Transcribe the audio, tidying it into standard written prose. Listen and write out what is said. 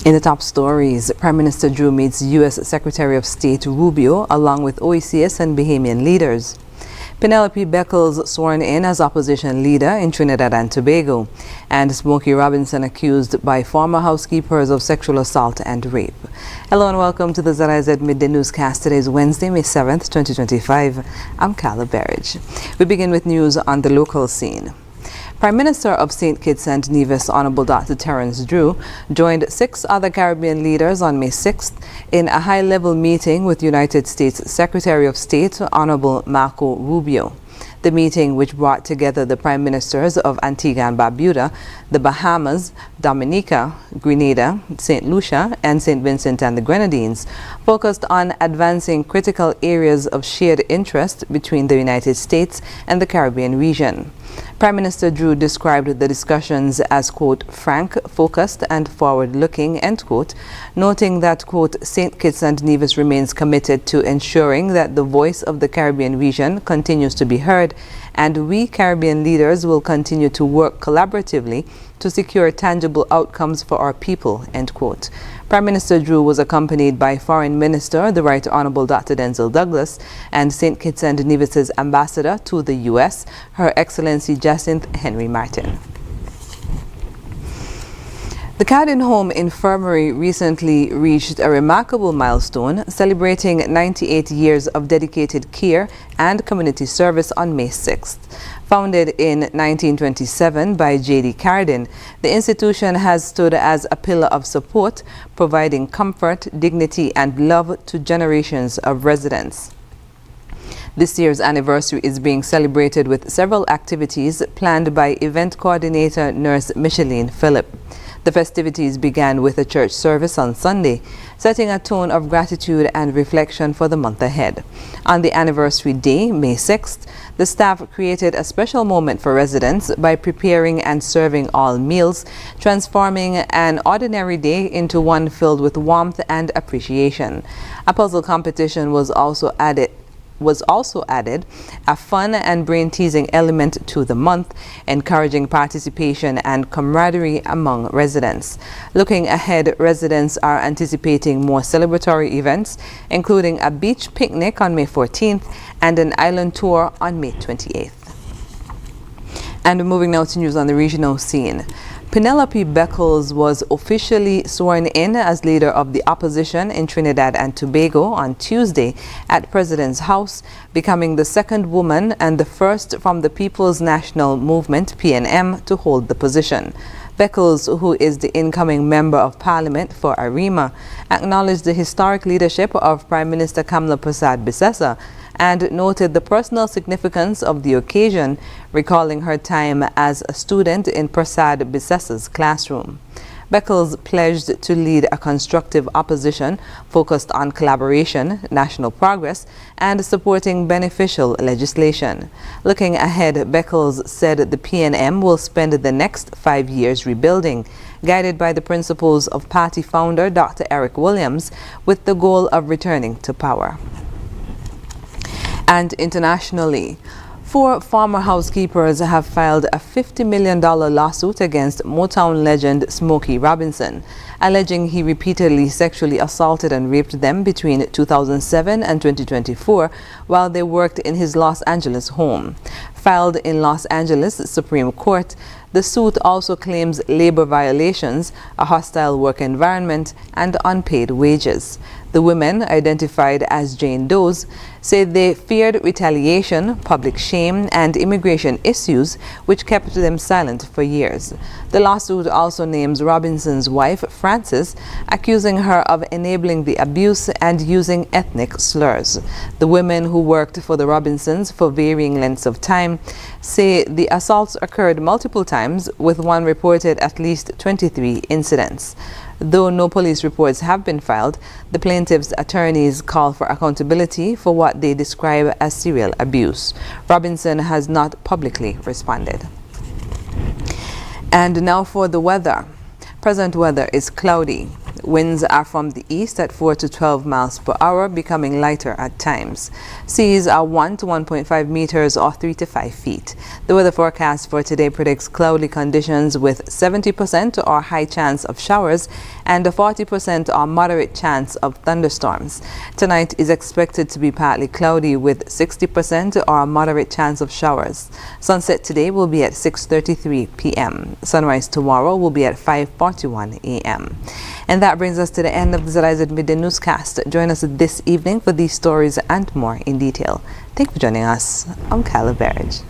In the top stories, Prime Minister Drew meets U.S. Secretary of State Rubio along with OECS and Bahamian leaders. Penelope Beckles sworn in as opposition leader in Trinidad and Tobago. And Smokey Robinson accused by former housekeepers of sexual assault and rape. Hello and welcome to the ZIZ Midday newscast. Today is Wednesday, May 7th, 2025. I'm Carla Berridge. We begin with news on the local scene. Prime Minister of St. Kitts and Nevis, Honorable Dr. Terence Drew, joined 6 other Caribbean leaders on May 6th in a high-level meeting with United States Secretary of State, Honorable Marco Rubio. The meeting, which brought together the Prime Ministers of Antigua and Barbuda, the Bahamas, Dominica, Grenada, St. Lucia, and St. Vincent and the Grenadines, focused on advancing critical areas of shared interest between the United States and the Caribbean region. Prime Minister Drew described the discussions as, quote, frank, focused, and forward-looking, end quote, noting that, quote, St. Kitts and Nevis remains committed to ensuring that the voice of the Caribbean region continues to be heard, and we Caribbean leaders will continue to work collaboratively to secure tangible outcomes for our people, end quote. Prime Minister Drew was accompanied by Foreign Minister, the Right Honorable Dr. Denzel Douglas, and St. Kitts and Nevis's ambassador to the U.S., Her Excellency Jacinth Henry Martin. The Carden Home Infirmary recently reached a remarkable milestone, celebrating 98 years of dedicated care and community service on May 6th. Founded in 1927 by J.D. Carden, the institution has stood as a pillar of support, providing comfort, dignity, and love to generations of residents. This year's anniversary is being celebrated with several activities planned by event coordinator Nurse Micheline Phillip. The festivities began with a church service on Sunday, setting a tone of gratitude and reflection for the month ahead. On the anniversary day, May 6th, the staff created a special moment for residents by preparing and serving all meals, transforming an ordinary day into one filled with warmth and appreciation. A puzzle competition was also added, a fun and brain-teasing element to the month, encouraging participation and camaraderie among residents. Looking ahead, residents are anticipating more celebratory events, including a beach picnic on May 14th and an island tour on May 28th. And moving now to news on the regional scene. Penelope Beckles was officially sworn in as leader of the opposition in Trinidad and Tobago on Tuesday at President's House, becoming the second woman and the first from the People's National Movement, PNM, to hold the position. Beckles, who is the incoming Member of Parliament for Arima, acknowledged the historic leadership of Prime Minister Kamla Persad-Bissessar and noted the personal significance of the occasion, recalling her time as a student in Persad-Bissessar's classroom. Beckles pledged to lead a constructive opposition focused on collaboration, national progress, and supporting beneficial legislation. Looking ahead, Beckles said the PNM will spend the next 5 years rebuilding, guided by the principles of party founder Dr. Eric Williams, with the goal of returning to power. And internationally, 4 former housekeepers have filed a $50 million lawsuit against Motown legend Smokey Robinson, alleging he repeatedly sexually assaulted and raped them between 2007 and 2024 while they worked in his Los Angeles home. Filed in Los Angeles Supreme Court, the suit also claims labor violations, a hostile work environment, and unpaid wages. The women, identified as Jane Does, say they feared retaliation, public shame, and immigration issues, which kept them silent for years. The lawsuit also names Robinson's wife, Frances, accusing her of enabling the abuse and using ethnic slurs. The women, who worked for the Robinsons for varying lengths of time, say the assaults occurred multiple times, with one reported at least 23 incidents. Though no police reports have been filed, the plaintiff's attorneys call for accountability for what they describe as serial abuse. Robinson has not publicly responded. And now for the weather. Present weather is cloudy, Winds are from the east at 4 to 12 miles per hour, becoming lighter at times. Seas are 1 to 1.5 meters or 3 to 5 feet. The weather forecast for today predicts cloudy conditions with 70% or high chance of showers and a 40% or moderate chance of thunderstorms. Tonight is expected to be partly cloudy with 60% or a moderate chance of showers. Sunset today will be at 6:33 p.m. Sunrise tomorrow will be at 5:41 a.m. And that brings us to the end of the ZIZ Midday newscast. Join us this evening for these stories and more in detail. Thank you for joining us. I'm Kyla Berridge.